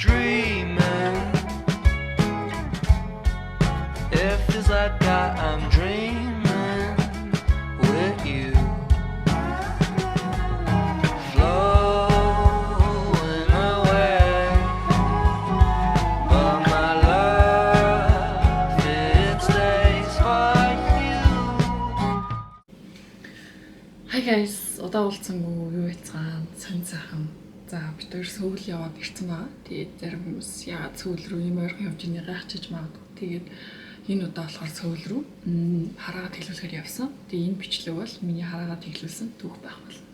dreaming. It feels like I'm dreaming with you. Flowing away. But my love, it stays for you. Hi guys, удаа уулзсангүй юу байцгаана? Сонь сайхан. За бид хоёр сүүл яваад ирсэн байгаа. Тэгээд зарим хүмүүс яагаад сүүл рүү ийм ойрхон явж ийнэ гайхчихж магадгүй. Тэгээд энэ удаа болохоор сүүл рүү хараагаа тэглүүлэхээр явсан. Тэгээд энэ бичлэг бол миний хараагаа тэглүүлсэн түүх байх болно.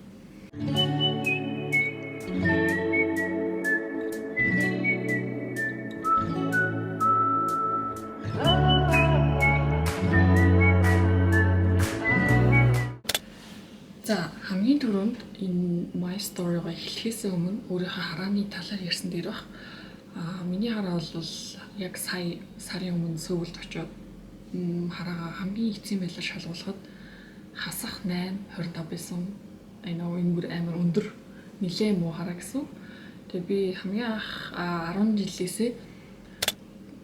За хамгийн түрүүнд энэ my story-го эхлэхээс өмнө өөрийнхөө харааны талаар ярьсан дээр баг. Миний хараа бол яг сая сарын өмнө сөвөлд очиод хараагаа хамгийн эцсийн байдлаар шалгуулахад хасах 8.25 байсан. Энэ бүр амар өндөр нэлээд муу хараа гэсэн. Тэгээ би хамгийн анх 10 жилээсээ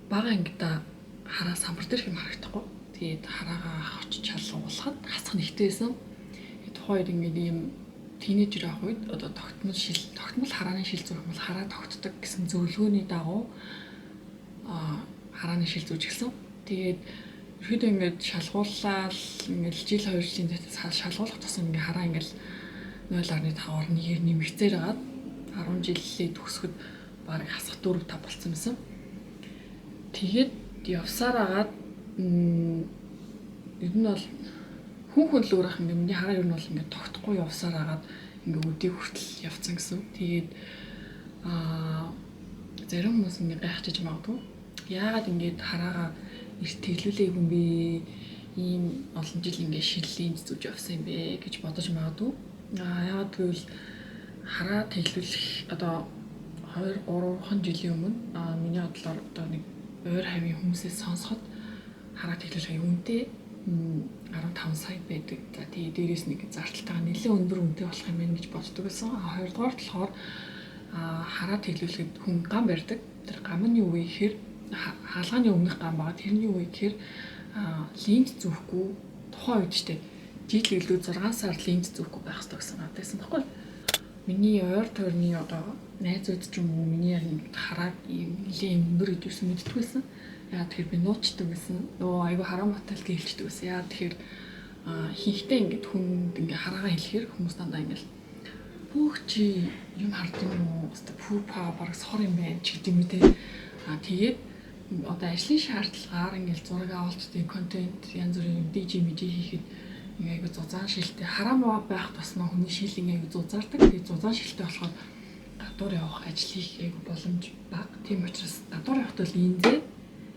бага ангида хараа самбар дээр хэм харагдахгүй. Тэгээд хараагаа очиж шалгуулахад хасах нэгтэй байсан. Хоёр ингээд ийм тинейжер ах үед одоо тогтмол харааны шил зүүх бол хараа тогтдог гэсэн зөвлөгөөний дагуу харааны шил зүүж гисэн. Тэгээд ерөөдөө ингээд шалгууллаа ингээд жил 2 жилийн зэт шалгуулах тусам ингээд хараа ингээд 0.5-аар 1-ээр нэмэгцээр хагаад 10 жилээ төгсөхөд барыг хасах 4-5 болсон байсан. Тэгээд явсаар агаад ер нь бол хүн хөлөөрөх ингээ миний хараа ер нь бол ингээ тогтохгүй явсаар агаад ингээ өдий хүртэл явцсан гэсэн. Тэгээд зарим хүмүүс ингээ гайхчихж магадгүй. Яагаад ингээд хараагаа эрт тэглүүлээгүй юм бэ? Ийм олон жил ингээ шиллийн зүж явсан юм бэ гэж бодож магадгүй. Яагаад гэвэл хараа тэглүүлэх одоо 2-3 жилийн өмнө миний бодлоор одоо нэг ойр хавийн хүмүүсээс сонсоход хараа тэглүүлэх үнэтэй 15 сая байдаг. За тэгээ дээрээс нэг зардалтайгаа нэлээд өндөр үнэтэй болох юм байна гэж боддог байсан. Хоёрдугаар болохоор хараа тэглүүлэхэд хүн гам барьдаг. Тэр гам нь юу вэ гэхээр хаалганы өмнөх гам байгаа. Тэрний юу вэ гэхээр линз зүүхгүй тухайн үед штэ жил илүү 6 сар линз зүүхгүй байх хэрэгтэй гэсэн надад байсан байхгүй. Миний ойр тойрны одоо найзууд ч юм уу миний харааг ийм нэлээд өндөр гэж юусэн мэддэг байсан. Яа тэгэхээр би нуучдаг байсан. Нөө айгу хараа мотал гэлчдэг байсан. Яа тэгэхээр хинхтэй ингээд хүнд ингээ хараагаа хэлэхээр хүмүүс дандаа ингээл бүх чи юм хард юм уу? Өстө пупа бараг сор юм байна ч гэдэг юм те. Тэгээд одоо ажлын шаардлагаар ингээл зураг авалттай контент янз бүрийн dj хийхэд ингээ айгу зузаан шилтэй хараа муу байх тусмаа хүний шил ингээ айгу зузаардаг. Тэгээд зузаан шилтэй болохоор гадуур явах ажил хийх айгу боломж бага. Тийм учраас гадуур явахд бол инзээ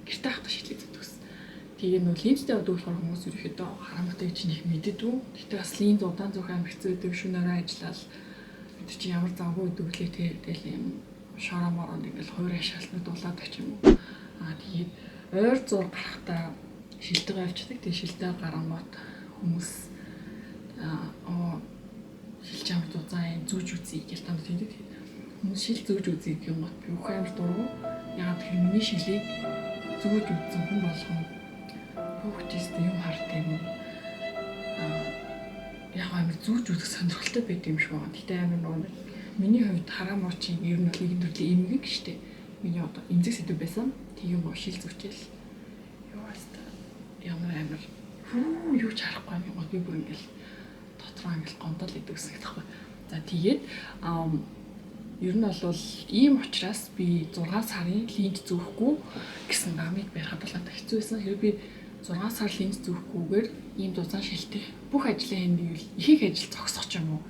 гэртээ хатах шилээ зүтгэсэн. Тэгээ нөө линзтэй удуулахаар хүмүүс ерөөхдөө харамтай чинь их мэддэггүй. Гэтэ бас линз удаан зүүх амар хэцүү гэдэг шөнөөрөө ажиллаад бид чи ямар завгүй өгдөглээ тэгэл юм шарамаар ингээл хуурай шалтнууд дулаад очих юм. Тэгээд ойр зур гарахтаа шилдэг авчдаг. Тэгээ шилдэг гарангууд хүмүүс шилж амар зузаан зүүж үзье гэж танд хэлдэг. Хүмүүс шил зүүж үзье гэх юм бот би бүх амар дургу. Яагаад гэвэл миний шилийг зүүж үзсэн хүн болгон хүүхдтэй юм хартыг яг амар зүүж үзэх сонирхолтой байдаг юм шиг байна. Гэтэ амар нөгөө миний хувьд хараа муучийн ер нь бол нэгэн төрлийн эмгэг штэ. Миний одоо эмзэг сэдв байсан. Тийм гоо шил зүүчээл. Юу аста ямар амар юу ч харахгүй юм би бүр ингээл дотроо ингээл гомдол идэв гэсэн гэх таахгүй. За тэгээд ер нь бол ийм учраас би 6 сарын линз зүүхгүй гэсэн гамыг барихад бол хэцүү байсан. Хэрвээ би 6 сар линз зүүхгүйгээр ийм дузаан шилтэй бүх ажлаа хийвэл ихэнх ажил зогсох ч юм уу.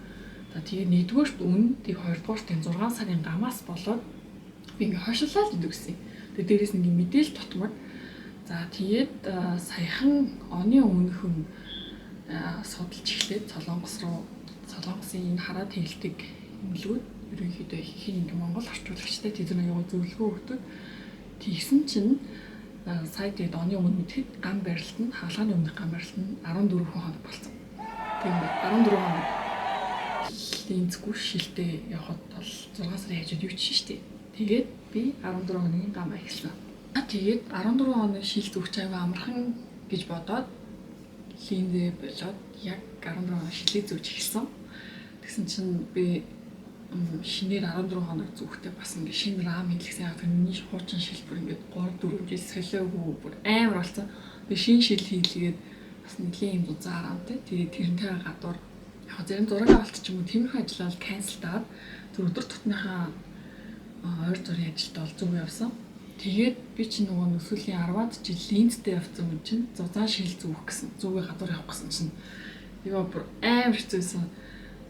За тэгээд нэгдүгээрт үнэ, тэг хоёрдугаарт энэ 6 сарын гамаас болоод би ингээ хойшлуулаад идэв гэсэн. Тэгээд дээрээс ингээ мэдээлэл тутмаг. За тэгээд саяхан оны өмнөхөн судалж эхлээд Солонгосын энэ хараа тэглдэг эмнэлгүүд ерөнхийдөө хин ингээ монгол орчуулагчтай тэдний яг зөвлөгөө өгдөг. Тэгсэн чинь сая тэгээд оны өмнө мэдхэд гам барилт нь хаалганы өмнөх гам барилт нь 14 хоног болсон. Тийм 14 хоног линзгүй шилтэй явхад бол 6 сарын хажууд юу ч шин штэ. Тэгээд би 14 хоногийн гамаа эхэлсэн. Тэгээд 14 хоног шил зүгч аяга амархан гэж бодоод линдээ болоод яг 14 хоног шилээ зүүж эхэлсэн. Тэгсэн чинь би шинээр 14 хоног зүгтээ бас ингээ шинэ рам хийлгэсэн. Яг миний хуучин шилбэр ингээ 3-4 жил солиогүй бүр амар болсон. Би шинэ шил хийлгээд бас нэлийн юм зузаарамтай. Тэгээд тэрнтэй гадуур яг зарим зураг авалт ч юм уу тиймэрхүү ажиллаа канселдаад тэр өдөр тутмынхаа ойр зургийн ажилд бол зүг явсан. Тэгээд би чи нөгөө сүүлийн 10-аад жил линзтэй явсан юм чинь зузаан шил зүүх гэсэн. Зүгээ гадуур явах гэсэн чинь яа бүр амар хэцүүсэн.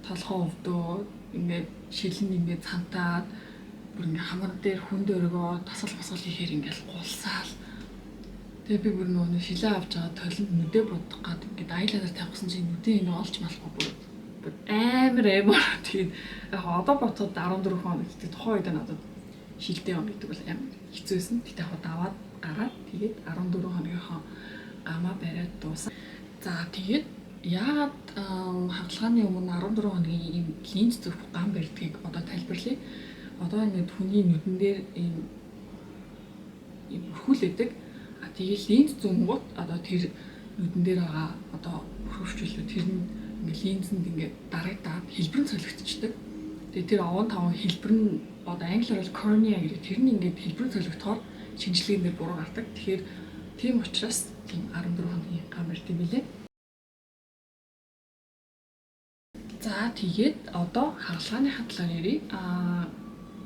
Толгоо өвдөө ингээд шилэн ингээд цантаад бүр ингээд хамар дээр хүнд өргөө тасал масгал хийхээр ингээд гулсаал. Тэгээ би бүр нөгөө шилээ авч байгаа толинд нүдэ бодох гад ингээд айлайнер тавьсан чинь нүдээ энэ олж малахгүй бүр амар тэгээд яг одоо ботод 14 хоног гэдэг тухайн үед надад шилдэ юм гэдэг бол амар хэцүүсэн. Тэгтээ яг даваад гараад тэгээд 14 хоногийнхоо гамаа бариад дууссан. За тэгээд яагаад хагалгааны өмнө 14 хоногийн ийм линз зүрх гам барьдгийг одоо тайлбарлая. Одоо ингээд хүний нүдэн дээр ийм бүрхүүлээдэг. Тэгээд линз зүүнгууд одоо тэр нүдэн дээр байгаа одоо бүрхөвчлөө тэр нь ингээд линзэнд ингээд дарагдаад хэлбэр нь солигдчихдаг. Тэгээд тэр овон таван хэлбэр нь одоо англиар бол cornea гэдэг тэр нь ингээд хэлбэр нь солигдохоор шинжилгээнд дээр буруу гардаг. Тэгэхээр тийм учраас тийм 14 хоногийн гам барьдаг билээ. За тэгээд одоо хагалгааныхаа талаар ярив.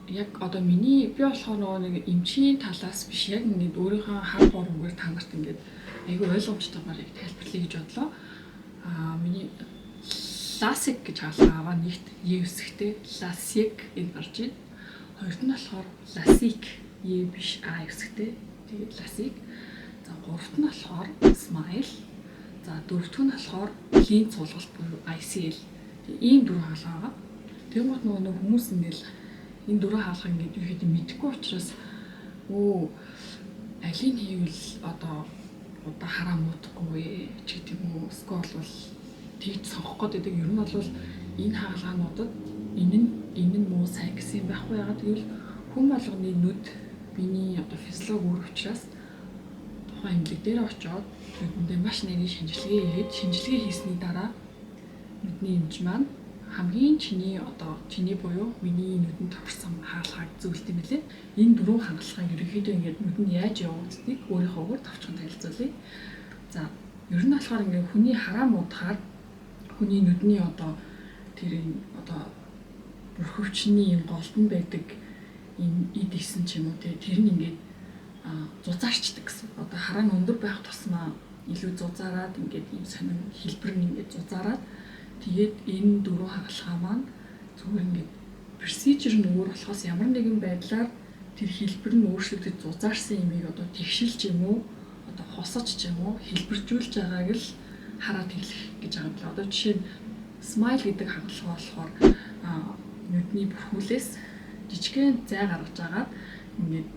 Яг одоо миний би болохоор нэг эмчийн талаас биш яг ингээд өөрийнхөө хар боргоор та нарт ингээд айгүй ойлгомжтойгоор яг тайлбарлая гэж бодлоо. Миний Lasek гэж хаалгаа нэгт Е үсгтэй Lasek энэ гарч ийн. Хоёрт нь болохоор Lasek Е биш А үсгтэй. Тэгээд Lasek. За гуравт нь болохоор Smile. За дөрөвт нь болохоор линз суулгалт буюу ICL. Ийм дөрвөн хаалгаа. Тэгмэд нөгөө хүмүүс ингээл энэ дөрвөн хаалгаа ингээд юу гэдэг мэдэхгүй учраас алийг хийвэл одоо хараа муудахгүй ч гэдэг юм уу. Скол бол тэгж сонгох гэдэг. Ер нь бол энэ хаалгаануудад энэ нь муу сайн гэсэн юм байхгүй. Ягаад гэвэл хүн болгоны нүд биений одоо физиологи өөр учраас тухайн эмнэлэг дээр очиод нүдэндээ маш нэрийн шинжилгээ хийгээд шинжилгээ хийсний дараа нүдний эмч маань хамгийн чиний буюу миний нүдэнд тохирсон хаалгааг зөвлөд юм билээ. Энэ дөрвөн хангалахыг ерөнхийдөө ингээд нүдэнд яаж явагддгийг өөрийнхөөгөр товчхон танилцуулъя. За, ер нь болохоор ингээд хүний хараа муудахаар хүний нүдний тэр бүрхөвчний юм голтон байдаг энэ эд исэн ч юм уу тэр нь ингээд зузаарчдаг гэсэн. Одоо хараа нь өндөр байх тусмаа илүү зузаараад ингээд ийм сонин хэлбэр нь ингээд зузаараад тэгээд энэ дөрвөн хагалгаа маань зүгээр ингээд процедур нь өөр болохоос ямар нэгэн байдлаар тэр хэлбэр нь өөрчлөгдөж зузаарсан юмыг одоо тэгшилж юм уу одоо хосож ч юм уу хэлбэржүүлж байгааг л хараад хэлэх гэж байгаа юм л. Одоо жишээ нь Smile гэдэг хагалгаа болохоор нүдний бүрхүүлээс жижигхэн зай гаргаж агаад ингээд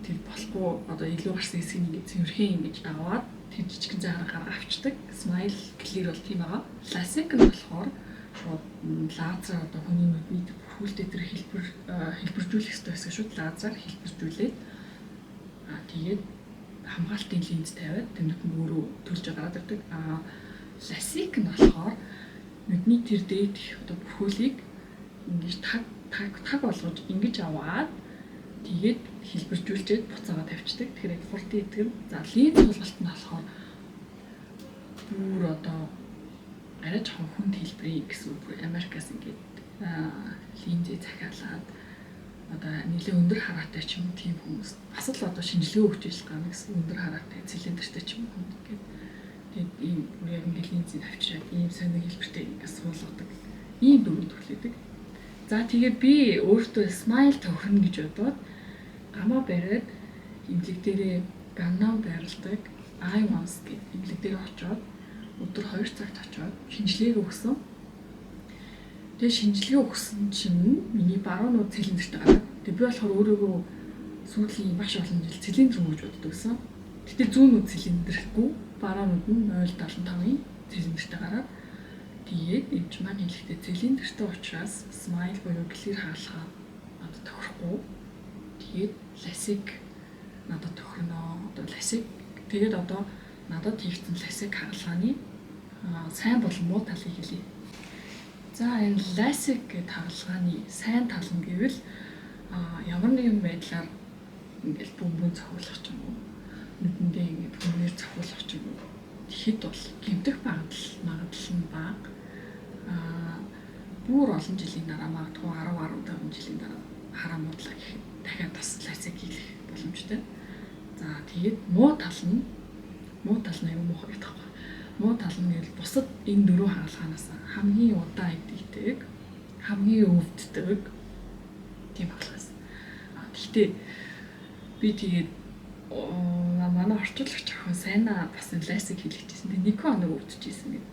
тэр болохгүй одоо илүү гарсан хэсгийг ингээд цэвэрхэн ингэж аваад тэр жижигхэн зай гаргаа авчдаг. Smile clear бол тийм байгаа. Lasek нь болохоор шууд лазер одоо хүний нүдний бүрхүүлдээ тэр хэлбэржүүлэх ёстой гэсэн шууд лазер хэлбэржүүлээд тэгээд хамгаалтын линз тавиад тэр нүдэнд өөрөө төлж гараад ирдэг. Lasek нь болохоор нүдний тэр дээд одоо бүрхүүлийг ингэж таг болгож ингэж аваад тэгээд хэлбэржүүлжээд буцаага тавьчихдаг. Тэгэхээр яг фулт идэх нь. За линз суулгалт нь болохоор бүр одоо арай жоохон хүнд хэлбэрийн гэсэн бүр Америкаас ингээд линзээ захиалаад одоо нэлээд өндөр хараатай ч юм уу тийм хүмүүс бас л одоо шинжилгээ өгч ижил гана гэсэн өндөр хараатай цилиндртэй ч юм уу ингээд тэгээд ийм бүр яг ингээд линзийг авчираад ийм сонир хэлбэртэй ингээд суулгадаг. Ийм дөрөв төрлөдөг. За тэгээд би өөртөө Smile тохирно гэж бодоод гамаа бариад эмнэлэг дээрээ ганнаа байрладаг Eyeonce гэдэг эмнэлэг дээр очиод өдөр 2 цагт очиод шинжилгээ өгсөн. Тэгээ шинжилгээ өгсөн чинь миний баруун нууд цилиндртэй гараад. Тэгээ би болохоор өөрийгөө сүүлийн маш олон жил цилиндр мөн гэж боддог гэсэн. Гэтэ зүүн нууд цилиндрэхгүй баруун нууд нь 0.75-ийн цилиндртэй гараад. Тэгээд эмч маань хэлэхдээ цилиндртэй учраас Smile буюу clear хаалгаа одоо тохирохгүй. Тэгээд Lasek надад тохирноо. Одоо Lasek тэгээд одоо надад хийгдсэн Lasek хагалгааны сайн болон муу талыг хэлье. За энэ Lasek гэдэг хагалгааны сайн тал нь гэвэл ямар нэгэн байдлаар ингээл бөмбөг цохиулах ч юм уу, нүдэндээ ингээд хүмүүр цохиулах ч юм уу. Тэгэхэд бол гэмтэх магадлал нь бага. Бүр олон жилийн дараа магадгүй 10-15 жилийн дараа хараа муудлаа гэхэд дахиад бас Lasek хийх боломжтой. За тэгээд муу тал нь аюу муухай гэдэг байна. Муу тал нь гэвэл бусад энэ дөрвөн хаалганаас хамгийн удаан идэгдэг, хамгийн өвддөг тийм хаалгаас. Гэхдээ би тэгээд манай орчуулагч Сайнаа бас Lasek хийлгэжсэн. Тэгээд 1 хоног өвдөжсэн гэдэг.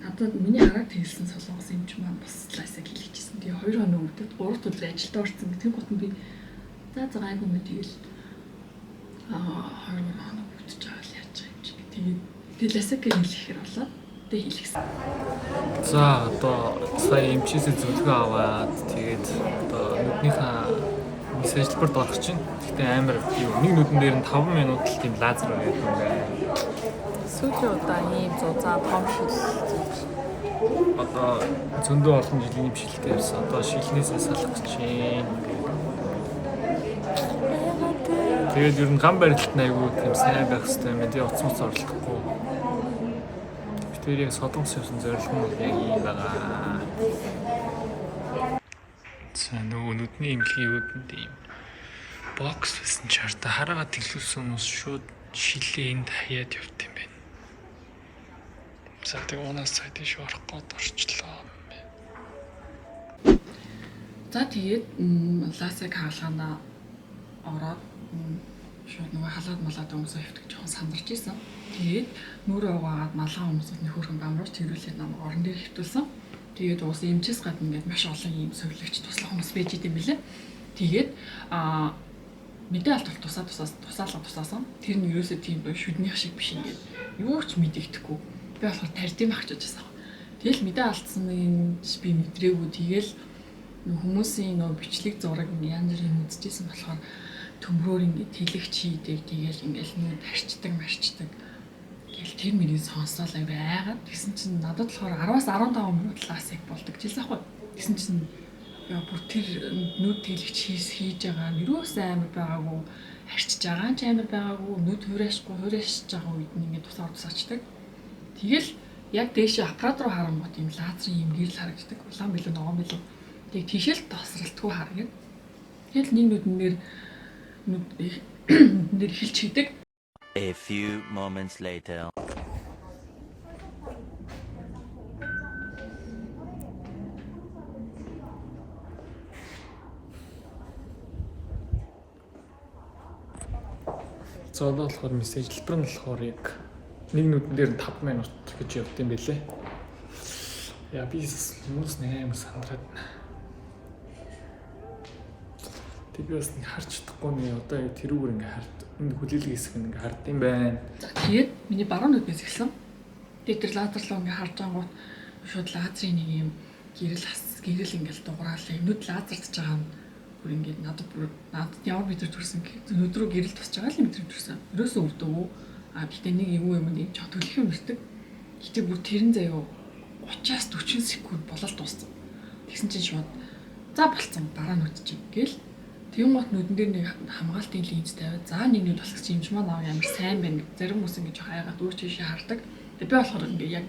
Надад миний хараад тэглүүлсэн солонгос эмч маань бас Lasek хийлгэжсэн. Тэгээ 2 хоног өвдөд 3 өдөр ажилдаа орсон. Тэр гот нь би за гайгүй мэт тэгэл 2 хоног өвдөж байгаа л яаж байгаа юм чи. Тэгээд Lasek хийлгэхээр болоод тэгээ хийлгэсэн. За одоо сая эмчээс зөвлөгөө аваад тэгээд одоо нүднийхээ мессежлбэрд орох чинь. Гэхдээ амар нэг нүдэн дээр нь 5 минут л тийм лазер байдаг юм байна. Сүүлийн удаа ийм зузаан том шил Одоо зөндөө олон жилийн шилтэй явсан. Одоо шилнээсээ салах гэж байна. Тэгээд ер нь гам барилт нь айгүй тийм сайн байх хэрэгтэй юм. Тэгээ уцмц орлохгүй. Тэр яг содонгос явсан зорилго нь яг ийм байгаа. За нөгөө нүдний эмнэлгийн үүдэнд ийм бокс байсан ч хараагаа тэглүүлсэн хүмүүс шууд шилээ энд хаяад явт юм байна. За тэгээ унаас цай тийш орох гээд орчлоо. За тэгээд Lasek хаалгаанаа ороод шууд нөгөө халаад малаад өмсөө хөвтөж жоохон сандарч ийсэн. Тэгээд нүрээ угаагаад малгай өмсөд нөхөрхөн бамруулж тэрүүлээд намайг орон дээр хөвтүүлсэн. Тэгээд уус эмчээс гадна ингээд маш олон ийм сувилагч туслах хүмүүс байж идэм билээ. Тэгээд мэдээ алт бол тусаасан. Тэр нь ерөөсөө тийм шүднийх шиг биш ингээд юу ч мэдэгдэхгүй. Би болохоор тарьдим ах гэж байсан. Тэгэл мэдээ алдсан юм би мэдрээгүй. Тэгэл хүмүүсийн нөө бичлэг зураг янз бүрийн үзчихсэн болохоор төмрөөр ингээд тэлэгч хийдэг. Тэгэл ингээд нүд харчдаг. Тэгэл тэр миний сонсоол айгаад тэгсэн чинь надад болохоор 10-аас 15 минут Lasek болдог жилсэн ахгүй. Тэгсэн чинь яа бүр тэр нүд тэлэгч хийж байгаа нь юус амар байгаагүй, харчиж байгаа ч амар байгаагүй, нүд хураашж байгаа үед нь ингээд тусаачдаг. Тэгэл яг дээшээ аппарат руу харангуут юм лазерын юм гэрэл харагддаг. Улаан билүү ногоон билүү. Тэг тийшэл тосралтгүй харагдана. Тэгэл нэг нүдэн дээр эхэлж хийдэг. A few moments later. Зоолоо болохоор мессежлбэр нь болохоор яг нэг нүдэн дээр 5 минут гэж явд юм бэлээ. Яа би хүмүүс нээр сандраад. Тэг би бас харж чадахгүй нэ одоо тэрүүгээр ингээ хард. Энэ хүлээлгийн хэсэг ингээ хард юм байна. За тэгээд миний баруун нүднээс эхэлсэн. Тэгээд тэр лазерлоо ингээ харж ангууд шууд лазерын нэг юм гэрэл ингээл дуграалаа. Нүд лазердж байгаа юм. Бүр ингээд надад ямар бид нар төрсөн нүд рүү гэрэл тусч байгаа л мэдрэмж төрсөн. Ерөөсөө өрдөө. Гэхдээ нэг юм нэг жоо төлөх юм өртөг. Гэтэ бүр тэрэн заяа 30-аас 40 секунд болол дууссан. Тэгсэн чинь шууд за болцсон дараа нүд чинь гээл. Тэгүн гот нүдэн дээр нэг хамгаалтын линз тавиад за нэг нүд болох чинь юмч маань амар сайн байна. Зарим хүмүүс ингэ жоох айгаад өөр чишээ хардаг. Тэгээ би болохоор ингэ яг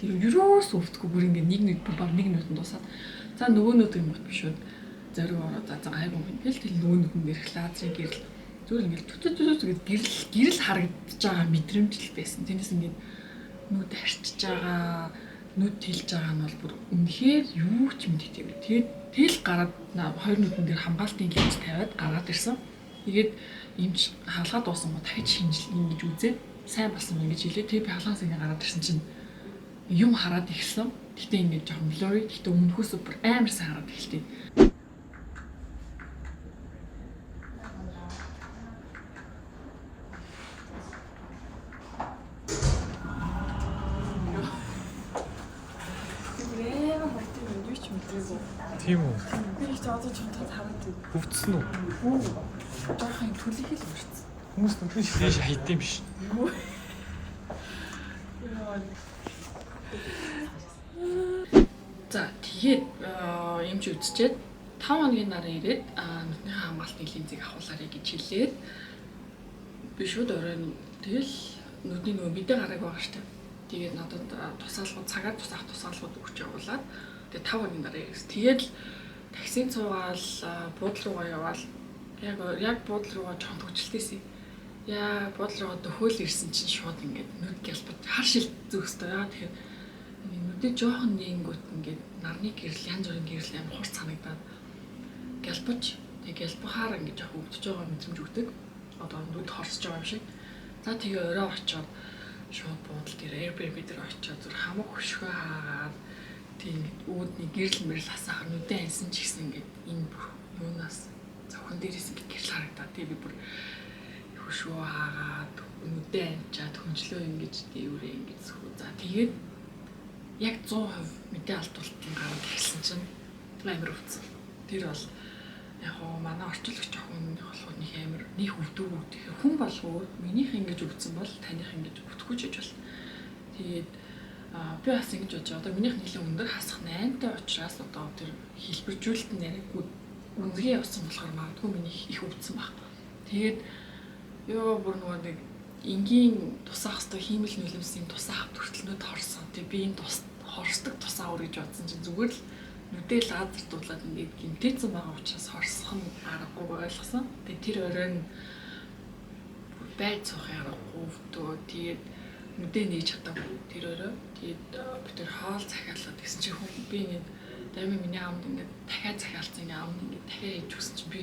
ерөөсөө өвдөхгүй бүр ингэ нэг нүдэн дуусаад за нөгөө нүд юм бот биш үү. Зориг ороод за гайгүй юм. Тэгэл нөгөө нүдэн дээр лазерын гэрэл зүгээр ингэ түтүтүтү гэрэл харагдаж байгаа мэдрэмж л байсан. Тэрнээс ингэ нүд харчиж байгаа, нүд тэлж байгаа нь бол бүр үнэхээр юу ч мэдээгүй. Тэгээд тэл гараад хоёр нүдэн дээр хамгаалтын линз тавиад гараад ирсэн. Тэгээд эмч хаалгаа дуусан гоо дахиж шинжилнэ гэж үзээд сайн болсон юм гэж хэлээ. Тэгээд би хаалгаас ингэ гараад ирсэн чинь юм хараад ихсэн. Гэтэ ингэ жоохон blurry. Гэтэ өмнөхөөс бүр амар сайн хараад эхэлтий. Тийм үү? Би ч одоо ч хараад байна. Хөвцсөн үү? Жаахан төлөв хэл өрцсөн. Хүмүүс нүдний шилээс хайдсан биш. За тэгээд юм чи үзчихэд 5 хоногийн дараа ирээд нүдний хамгаалтын линзийг авахлаарай гэж хэлээд би шууд оройн тэгэл нүдний нөгөө мэдээ гараг байгаа штэ. Тэгээд надад тусаалгууд цагаар тусаах тусаалгууд өгч явуулаад тэгээд 5 хоногийн дараа ирсэн. Тэгээд таксинд цуугаал буудлын руугаа яваал яг буудлын руугаа жоохон төгчлөлтөөс яа буудлын руугаа дөхөөл ирсэн чинь шууд ингээд нүд гялбат хар шил зүгстэй яа тэгэхээр нүдээ жоохон нэнгүүт ингээд нарны гэрэл янз бүрийн гэрэл амар хурц санагдаад гялбаж тэг гялбахаар ингээд жоохон өвдөж байгаа мэдрэмж өгдөг. Одоо нүд хорсож байгаа юм шиг. За тэгээ орой очоод шууд буудлын дээр Airbnb дээр очоод зүр хамаг хөшгөө хаагаад тийм үүдний гэрэл мэрэл хасаахаар нүдээ ансан ч гэсэн ингээд энэ юунаас зөвхөн дээрээс ингээд гэрэл харагдаад тэгээ би бүр хөшгөө хаагаад нүдээ анчаад хөнчлөө ингэж дээврээ ингэж зөвхөн. За тэгээд яг 100% мэдээ алдуултан гараад хэлсэн чинь амар өвцөн. Тэр бол яг гоо манай орчуулагч охин болохоор нэг амар нэг өвдөө тэгэхээр хүн болгоо минийх ингэж өвдсөн бол таних ингэж өвдөхгүй ч гэж бол. Тэгээд би бас ингэж бодож байгаа. Одоо минийх нэлээд өндөр хасах 8-тай учраас одоо тэр хэлбэржүүлэлт нь яг үнэгээ явсан болохоор магадгүй минийх их өвдсөн баг. Тэгээд ёо бүр нөгөө нэг энгийн тусаах хэвээр хиймэл нүлэмсийн тусаах хүртэлнүүд хорсон. Тэгээд би энэ хорсдог тусаа өөр гэж бодсон чинь зүгээр л нүдээ лазер дуулаад ингээд гимтээсэн байгаа учраас хорсох нь аргагүй ойлгосон. Тэгээд тэр оройн байд цохын аргагүй өвдөө. Тэгээд нүдээ нээж чадаагүй тэр орой. Тэгээд би тэр хоол захиалаад гэсэн чинь хүн би ингээд дами миний амд ингээд дахиад захиалсан ингээд амд ингээд дахиад хийж өгсөн чинь би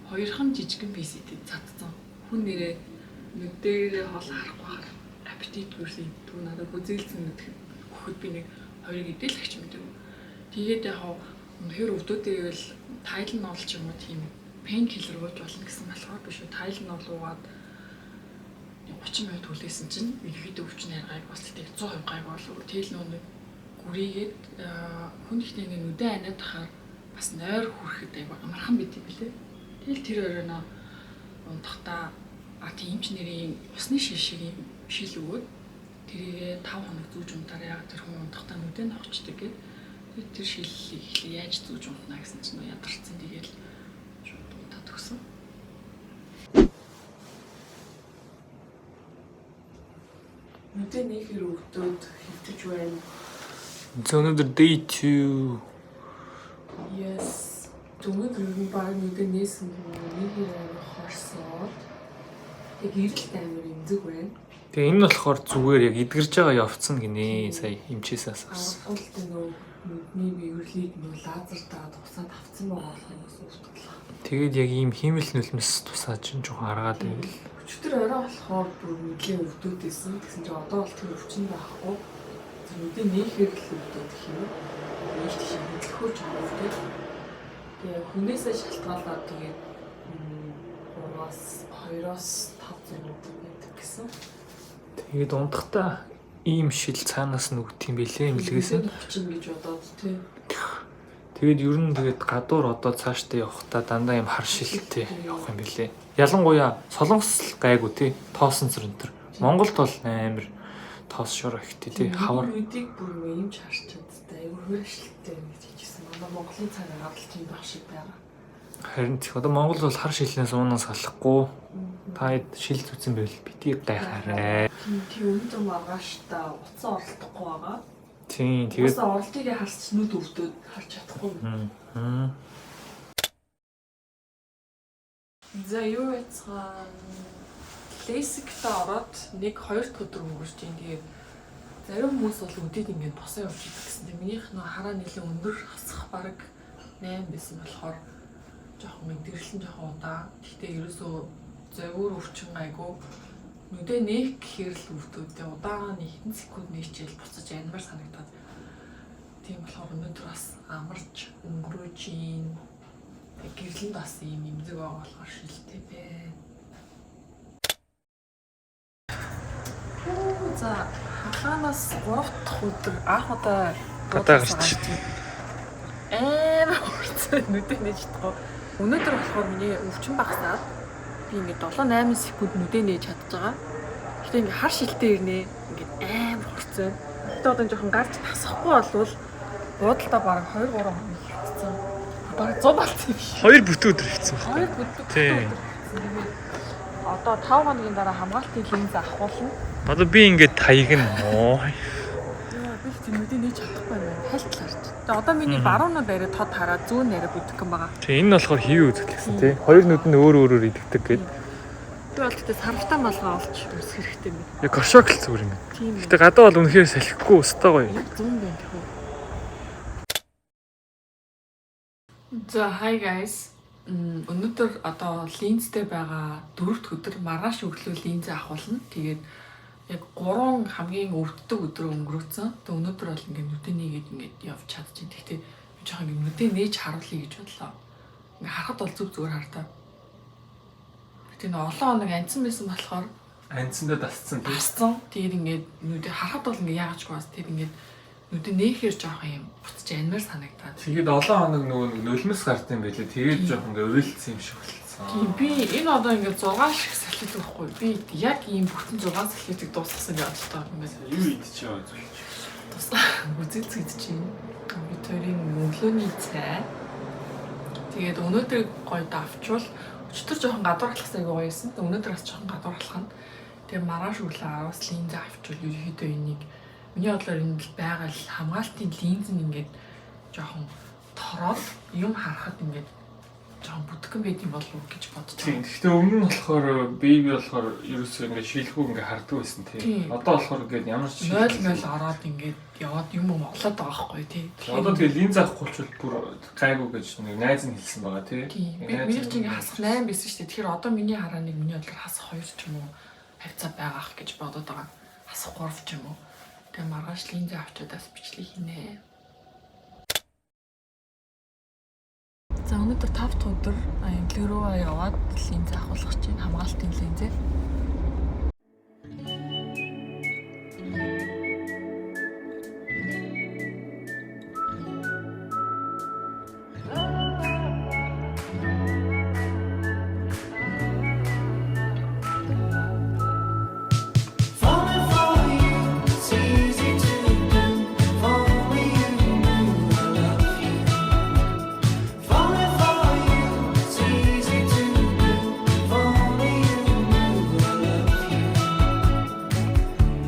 хоёрхан жижигэн писэтэй цадцсан. Хүн нэрээ нүдээр хоол харахгүй хаар аппетит хүрсэн дүү надад үзээлсэн нүд өгөхөд би нэг хоёрыг идэлгч мэдэв. Тэгээд яг үнэхээр өвдөөдөө л Тайлнол ч юм уу тийм пейн киллер ууж болно гэсэн болохоор биш үү Тайлнол уугаад 30 минут хүлээсэн чинь ерөөдөө өвчин аргайг бас тэг 100% гайг болов. Тэгэл нөө гүрийгээд хүн ихний нүдэн аниад тахаар бас нойр хүрэхэд айгу амархан байт юм билээ. Тэгэл тэр өрөөнө унтахтаа тийм ч нэрийн усны шишиг юм шил өгөөд тэрийгээ 5 хоног зүүж унтаараа яг тэр хүн унтахтаа нүдэн авчдаг гэд тэр шиллийг яаж зүүж унтна гэсэн чинь ядарсан тэгээл шууд унтаад өгсөн. Нүдэн нэг хэр өвдөд хэвтэж байна. Өнөөдөр day 2. Yes. Өнөөдөр баг нүдэн нээсэн нэг хэр хорсоод яг ирэлт амир имзэг байна. Тэгээ энэ болохоор зүгээр яг эдгэрж байгаа явцсан гинэ сая эмчээс асуусан. Авалт нөө нүдний биерлийг нөө лазертаа тусаад авцсан байгаа болохоос устгалаа. Тэгээд яг ийм хиймэл нүлмэс тусаад чинь жоохон аргаад байвал. Өчтөр орой болохоор бүр нүдний өвдөөдсэн. Тэгсэн чинь одоо бол тэр өвчин байхгүй. Нүдний нээхээр л өвдөд гэх юм. Нэг тийш хөдөлгөөж өвдөд. Тэгээ хүнээсээ шалтгаалаад тэгээд 2-оос 5 минут байдаг гэсэн. Тэгээд унтахтаа ийм шил цаанаас нь өгд юм бэлээ эмнэлгээс. 30 гэж бодоод тий. Тэгээд ер нь тэгээд гадуур одоо цаашдаа явахдаа дандаа юм хар шилтэй явах юм бэлээ. Ялангуяа Солонгос гайгүй тий тоосон зөрөнтөр. Монголд бол амар тоос шор ихтэй тий хавар. Нүдийг бүр юм харч чадтай. Айгу хөрөшилтэй юм гэж хэлсэн. Манай Монголын цаг агаал тийм байх шиг байгаа. Харин тийм одоо Монгол бол хар шилнээс уунаас салахгүй. Та шил зүтсэн байвал битгий гайхаарай. Тийм өндөр маргааштай уцаа оролдохгүй байгаа. Тийм тэгээд уцаа оролтыг харч нүд өвдөд харж чадахгүй. За юу яцхан Lasek-та ороод 1-2 өдөр өнгөрч ийн тэгээд зарим хүмүүс бол үдэд ингээд босоо явж идэг гэсэн. Тэгээд минийх нөө хараа нэлээ өндөр хасах бараг 8 байсан болохоор жоохон мэдрэрлэн жоохон удаа. Гэхдээ ерөөсөө завьур өвчин гайгүй нүдэ нээх гэхээр л өвдөөдөө удаан хэдэн секунд нээчээл буцаж амар санагдаад. Тийм болохоор өнөөдөр бас амарч өнгөрөөж ийн. Гэрлэн бас ийм имзэг байгаа болохоор шилтэй байна. За хаханаас 3 дахь өдөр анх удаа гадаа гарч. амар хурцсан. нүдээ нээж чадахгүй. Өнөөдөр болохоор миний өвчин багсаад би ингээд 7-8 секунд нүдээ нээж чадж байгаа. Гэтэ ингээд хар шилтээ ирнэ. Ингээд амар хурцсан. Гэтэ одоо жоохон гарч тасахгүй болвол буудалдаа бараг 2-3 хоног хэвцсэн. Бараг 100 болцсон юм шиг. 2 бүтэн өдөр хэвцсэн байна. 2 бүтэн. Тийм. Одоо 5 хоногийн дараа хамгаалтын линз авахулна. Одоо би ингээд таяг нь оо. Би тийм нүдээ нээж чадахгүй байна. Хальтлаарч. Тэгээ одоо миний баруунууд арай тод хараад зүүн арай бүдэх юм байгаа. Тэгээ энэ нь болохоор хий үзэл гэсэн тий. Хоёр нүд нь өөр идэгдэг гэдэг. Би бол тэгтээ сарвтаа малгай олж үсэх хэрэгтэй юм. Яг коршокл зүгээр юм. Тийм. Гэтэ гадаа бол үнэхээр салхихгүй өстой гоё. Яг зүүн байна гэх үү. За hi guys. Өнөөдөр одоо линзтэй байгаа 4-р өдөр маргааш өглөө линз авахулна. Тэгээд яг 3 хамгийн өвддөг өдрөө өнгөрөөцөн. Тэгээд өнөөдөр бол ингээд нүдээ нээгээд ингээд явж чадчих. Гэхдээ би жоохон ингээд нүдээ нээж харуулъя гэж бодлоо. Ингээд харахад бол зүгээр хартаа. Тэгээд нэг олон хоног анцсан байсан болохоор Анцсандаа дасцсан тий. тасцсан. Тэгээд ингээд нүдээ харахад бол ингээд яагаачгүй бас тэгээд ингээд нүдээ нээхээр жоохон юм буцаж анмаар санагдаад. Тэгээд 7 хоног нөгөө нулимс гарт юм байлээ. Тэгээд жоохон ингээ уйлцсан юм шиг болчихсон. Тийм би энэ одоо ингээ 6 шиг салхит байхгүй. Би яг ийм бүтэн 6 салхитыг дуусгасан гэж боддог юм байна. Юу идчихээ үзүүлж. Тусаа үзэлцэд чинь компьютерийн өглөөний цай. Тэгээд өнөөдөр гоё давчвал өчтөр жоохон гадуур алхсан аягүй гоё байсан. Өнөөдөр бас жоохон гадуур алхах нь. Тэгээд маргааш өглөө 10-аас линз авчвал ерөөхдөө энийг миний бодлоор энэ байгаа л хамгаалтын линз нь ингээд жоохон тороод юм харахад ингээд жоохон бүтгэн байд юм болов уу гэж бодож Тийм. байна. Гэхдээ өмнө нь болохоор бэби болохоор ерөөсөө ингээ шилхүү ингээ харддаг байсан тий. Одоо болохоор ингээд ямар ч 0 ороод ингээд яваад юм олоод байгаа байхгүй тий. Одоо тэгээ линз авахгүй ч бүр гайгүй гэж нэг найз нь хэлсэн байгаа тий. Би миний чинь хасах 8 байсан шүү дээ. Тэгэхээр одоо миний хараа нэг миний бодлоор хасах 2 ч юм уу хавцаа байгаах гэж бодоод байгаа. Хасах 3 ч юм уу. Тэгээ маргааш линз авчудаас бичлэг хийнэ. За өнөөдөр 5 дахь өдөр эмнэлэг рүү яваад линз авахулах чинь хамгаалтын линзээ.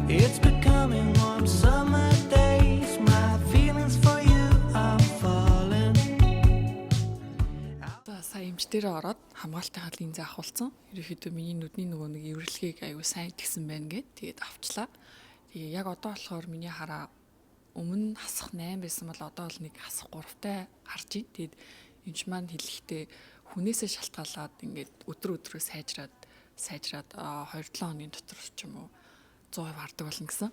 It's becoming warm summer days. My feelings for you are falling. За сая эмчтэрээ ороод хамгаалтынхаа линз авахулсан. Ерөнхийдөө миний нүдний нөгөө нэг эвэрлэгийг аюу сайн тэгсэн байна гэд тэгээд авчлаа. Тэгээ яг одоо болохоор миний хараа өмнө хасах 8 байсан бол одоо бол нэг хасах 3-тай харж байна. Тэгээд энэч маань хэлэхдээ хүнээсээ шалтгаалаад ингээд өдрөө сайжраад 2-7 хоногийн дотор ч юм уу 100% хардаг болно гэсэн.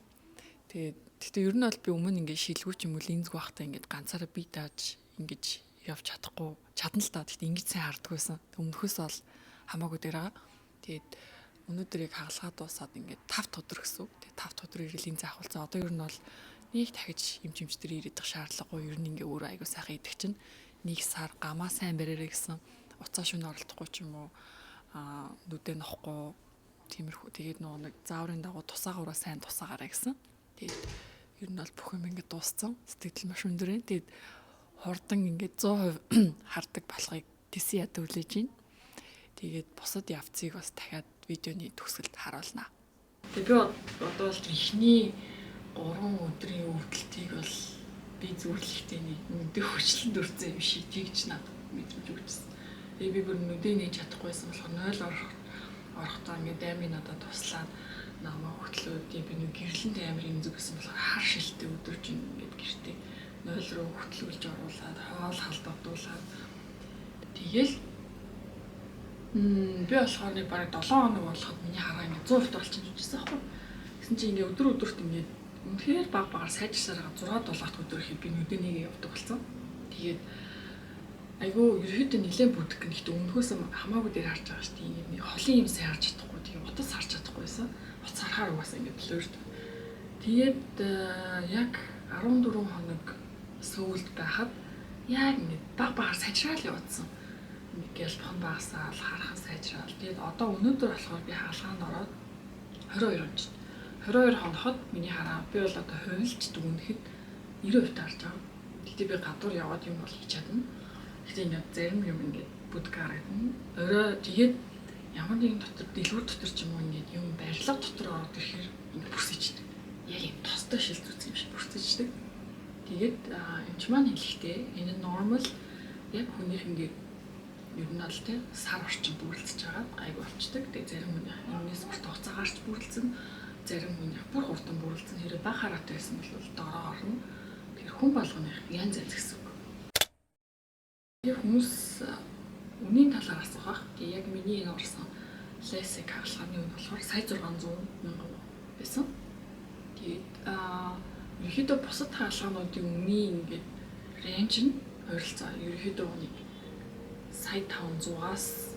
Тэгтээ ер нь бол би өмнө ингээд шилгүү ч юм уу линзг байхдаа ингээд ганцаараа бие тааж ингэж явж чадахгүй чадна л та. Тэгтээ ингэж сайн хардаг байсан. Өмнөхөөс бол хамаагүй дээр байгаа. Тэгээд өнөөдрийг хагалгаа дуусаад ингээд 5 дахь өдөр гэсэн. Тэгээд 5 дахь өдөр ирэл линз авахулсан. Одоо ер нь бол нэг дахиж эмчимчдэр ирээд их шаардлагагүй. Ер нь ингээд өөрөө аягүй сайхан идэх чинь нэг сар гамаа сайн бариараа гэсэн. Уцаа шүн оролдохгүй ч юм уу нүдээ нохгүй тиймэрхүү. Тэгээд нөгөө нэг зааврын дагуу тусаагаараа сайн тусаагаараа гэсэн. Тэгээд ер нь бол бүх юм ингээд дууссан. Сэтгэл маш өндөр ээ. Тэгээд хурдан ингээд 100% хардаг болохыг тэсэн яд үлээж байна. Тэгээд бусад явцыг бас дахиад видеоны төгсгөлд харуулнаа. Тэгээд би одоо бол ихний 3 өдрийн өвдөлтийг бол би зүрлэхдээ нэг нүдээ хөчлөнд өрцөн юм шиг тэгж надад мэдвэж өгчсэн. Тэгээд би бүр нүдээ нээж чадахгүйсэн болохоор 0 орохдоо ингээд дами надад туслаад намаа хөтлөөд би нэг гэрлэнт амар юм зүг гэсэн болохоор хар шилтээ өдөрж ингээд гэртээ 0 руу хөтлүүлж оруулаад хоол халдварлуулаад тэгэл би болохоор нэг бараг 7 хоног болоход миний хараа ингээд 100% болчихж ирсэн аахгүй. Гэсэн чинь ингээд өдрөд ингээд үнэхээр багаар сайжирсаар 6-7 дахь өдөр ихэд би нүдээ нэг явдаг болсон. Тэгээд айгүй ерөөдөө нэлээд бүдэх гэх гэхдээ өмнөхөөс хамаагүй дээр харж байгаа шүү дээ. Нэг холын юм сайн харж чадахгүй. Тэгээд утас харж чадахгүйсэн. Утас харахаар угаасаа ингээд блөрд. Тэгээд яг 14 хоног сүүлд байхад яг ингээд баг сайжраал явуулсан. Ингээл хон багасаал харахад сайжраал. Тэгээд одоо өнөөдөр болохоор би хаалгаанд ороод 22 он. 22 хоноход миний хараа би бол одоо хувилж дүгнэхэд 90% таарж байгаа. Тэгтээ би гадуур яваад юм бол хийж чадна. Тэгтээ ингээд зарим юм ингээд бүдгээр гаргадна. Орой тэгээд ямар нэгэн дотор дэлгүүр дотор ч юм уу ингээд юм барилга дотор ороод ирэхээр ингээд бүрсэждэг. Яг юм тостой шилжүүлсэн юм шиг бүрсэждэг. Тэгээд эмч маань хэлэхдээ энэ нормал яг хүнийх ингээд ер нь аль тий сар орчим бүрэлдэж байгаа гайг болчдөг. Тэгээ зарим хүн энэс бүрт хуцаагаарч бүрэлдсэн, зарим хүн бүр хурдан бүрэлдсэн. Хэрэв баг хараатай байсан бол дороо орно. Тэр хүн болгоных янз янз гэсэн үг. Тэгээ хүмүүс үнийн талаар асуух ах. Тэгээ яг миний энэ орсон Lasek хаалганы үн болохоор сая 600 мянган байсан. Тэгээд ерөөхдөө бусад хаалгануудын үнийн ингээд рейнж нь ойролцоо ерөөхдөө нэг сая 500-аас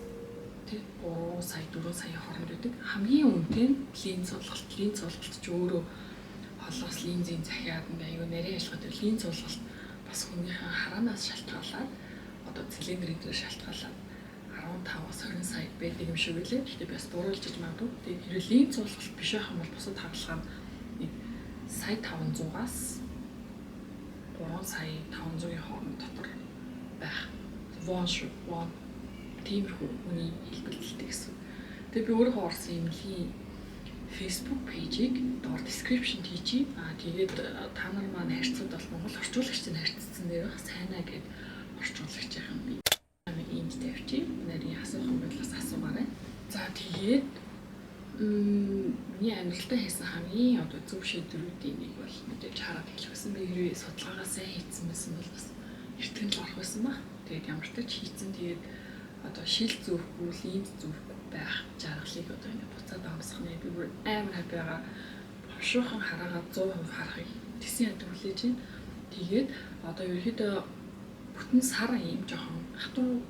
тэг 3 сая 4 сая хооронд байдаг. Хамгийн үнэтэй нь линз суулгалт ч өөрөө холоос линзийн захиад ингээ аюу нарийн ажиллагаа дээр линз суулгалт бас хүнийхэн хараанаас шалтгаалаад одоо цилиндр дээр шалтгаалаад 15-аас 20 сая байдаг юм шиг үлээ. Гэхдээ бас буруулж магадгүй. Тэгээд хэрэг линз суулгалт биш байх юм бол бусад хаалгаа нэг сая 500-аас 3 сая 500-ийн хооронд дотор байх. Вон тиймэрхүү үний хэлбэлтэлтэй гэсэн. Тэгээ би өөрөө орсон эмнэлгийн Facebook page-ийг доор description хийчихье. Тэгээд та нар маань харьцууд бол монгол орчуулагчтай харьцсан дээр байх Сайнаа гэдэг орчуулагчийн би энд тавьчих. Нарийн асуух юм бол бас асуугаарай. За тэгээд миний амьдралдаа хийсэн хамгийн одоо зөв шийдвэрүүдийн нэг бол мэдээж хараад хэлчихсэн. Би хэрвээ судалгаагаа сайн хийсэн байсан бол бас эртгэн л орох байсан баг. Тэгээд ямар ч тач хийцэн тэгээд одоо шил зүүхгүй, линз зүүхгүй байх жаргалыг одоо ингэ буцаад амсахны би бүр амар хаппи байгаа. Хошуухан хараагаа 100% харахыг тэсэн яндаг хүлээж байна. Тэгээд одоо ерөөхдөө бүтэн сар юм жоохон хатуу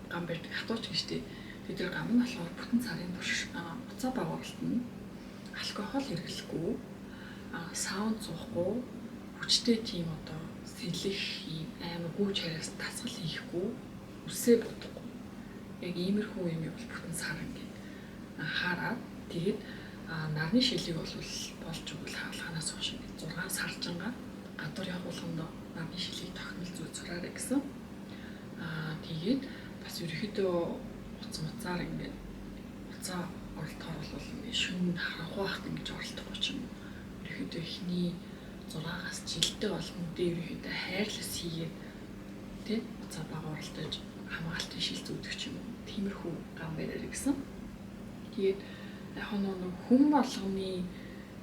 гам барьдаг хатууч гэжтэй. Бид тэр гам нь болохоор бүтэн сарын турш буцаа багуултна. Алкогол хэрэглэхгүй, саунд суухгүй, хүчтэй тийм одоо сэлэх юм амар гүйж хараас дасгал хийхгүй, үсээ бодохгүй. Яг иймэрхүү юм бол бүтэн сар ингээд хараад тэгээд нарны шилийг бол болж өгвөл хаалганаас хойш 6 сарчанга гадуур явуулганд нарны шилийг тохирол зүй зураарай гэсэн. Тэгээд бас ерөөхдөө уцаар ингээд уцаа оролдохоор бол ингээд шөнө харахгүй байхад ингэж оролдохгүй ч юм. Ерөөхдөө ихний 6-аас жилдээ болгондөө ерөөхдөө хайрлас хийгээд тий уцаа баг оролдож хамгаалтын шил зүүдэг ч юм уу. Тиймэрхүү гам бариар гэсэн. Тэгээд яг нэг хүн болгоны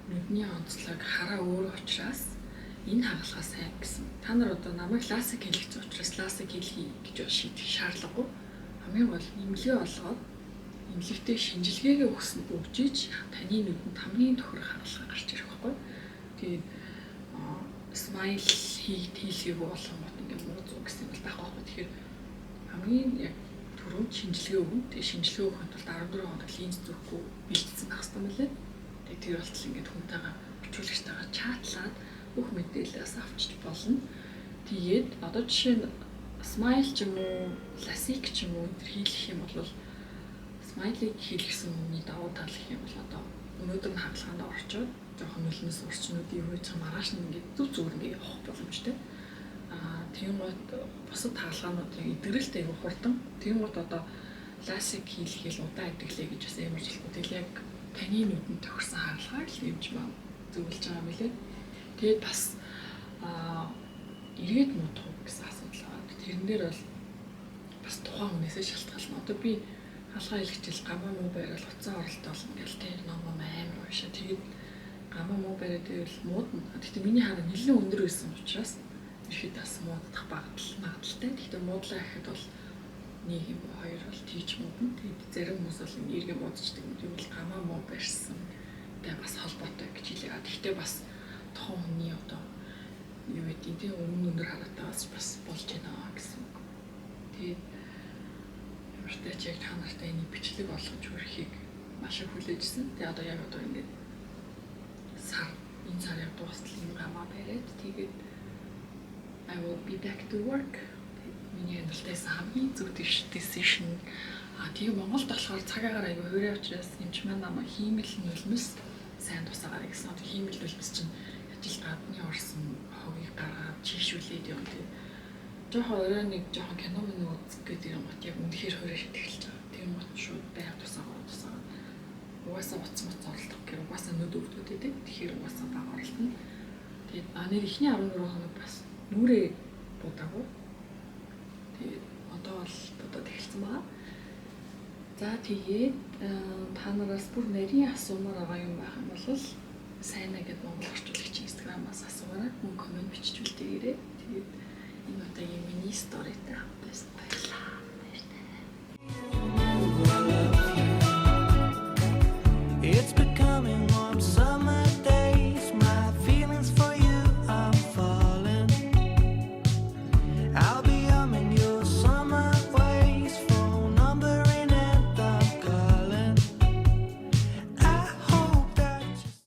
нүдний онцлог хараа өөр учраас энэ хаалгаа сайн гэсэн. Та нар одоо намайг Lasek хэлэх учраас Lasek хэлхий гэж шийдэх шаардлагагүй. Хамгийн гол эмнэлгээ олгоод эмнэлэгтээ шинжилгээгээ өгж иж таны нүдэнд хамгийн тохирох хаалгаа гарч ирэх байхгүй. Тэгээд смайл хийлгээг болгоом гот ингээд муу зүг гэсэн юм бол байхгүй байхгүй. Тэгэхээр хамгийн яг түрүүнд шинжилгээ өгнө. Тэгээд шинжилгээ өгөхөнд бол 14 хоног линз зүүхгүй бэлдсэн байх хэрэгтэй мөлий. Тэгээд тэр болтол ингээд хүнтэйгээ орчуулагчтайгаа чатлаад бүх мэдээлэлээс авчиж болно. Тэгээд одоо жишээ нь смайл ч юм уу, Lasek ч юм уу энэ хийлгэх юм бол смайлыг хийлгэсэн хүний давуу тал гэх юм бол одоо өнөөдөр нь хаалгаанд орчоод жоохон нөлнөөс урчнуудын хөөж маргааш нь ингээд зүг ингээд явах боломжтой. Тийм гот бусад хаалгаануудыг идэгрэлтэй аяг хурдан. Тийм гот одоо Lasek хийлгээл удаан идэглээ гэж бас ямар ч хэлбэл тэгэл яг таны нүдэнд тохирсон хаалгааг л нэмж маань зөвлөж байгаа юм лээ. Тэгээд бас эргээд муудах уу гэсэн асуудал байна. Тэрэн дээр бол бас тухайн хүнээсээ шалтгаална. Одоо би хаалгаа хэлчихэл гамаа муу байрал уцаа оролтол ингээл тэр ном амар уушаа. Тэгээд гамаа муу байрал дээр муудна. Гэхдээ миний хараа нэлээд өндөр байсан учраас ихэд бас муудах магадaltaй. Гэхдээ муудлаа гэхэд бол нэг юм хоёр бол тийч муудна. Тэгээд зарим хүмүүс бол эргээ муудчихдаг юм. Тэгвэл гамаа муу барьсан. Тэгээд бас холбоотой гэж хэлээ. Гэхдээ бас тохон хүний одоо юу гэдэг тийм өндөр хараатаас бас болж байна гэсэн үг. Тэгээд ямартай ч яг та нартай энийг бичлэг болгож өрхийг маш их хүлээжсэн. Тэгээд одоо яг одоо ингээд энэ сар яг дуустал юм гамаа бариад тэгээд I will be back to work. Миний амьдралтаас хамгийн зөв decision. Тэгээ Монголд болохоор цагаагаар аягүй хуурай учраас эмч маань намайг хиймэл нулимс сайн тусаагаарай гэсэн. Хиймэл нулимс чинь ажил гадны орсон хогийг гаргаад чийшүүлээд юм. Жохон орой нэг жохон кино мөн үзэх гэдэг юм бот яг үнэхээр хуурай шитгэж байгаа. Тийм бот шууд байг тусаагаа. Угаасаа уцсан орлох гэх угаасаа нүд өвдөөд дээ. Тэгэхээр угаасаа бага оролтно. Тэгээд нэр ихний 14 хоног бас нүрээ будаагүй. Тэгээд одоо бол будаад эхэлсэн байгаа. За тэгээд та нараас бүр нарийн асуумаар байгаа юм байх юм бол Сайнаа гэдэг монгол орчуулагчийн Instagram-аас асууваарай. Мөн комент бичиж үлдээгээрэй. Тэгээд энэ удаагийн миний сторитай хамтаас баярлалаа.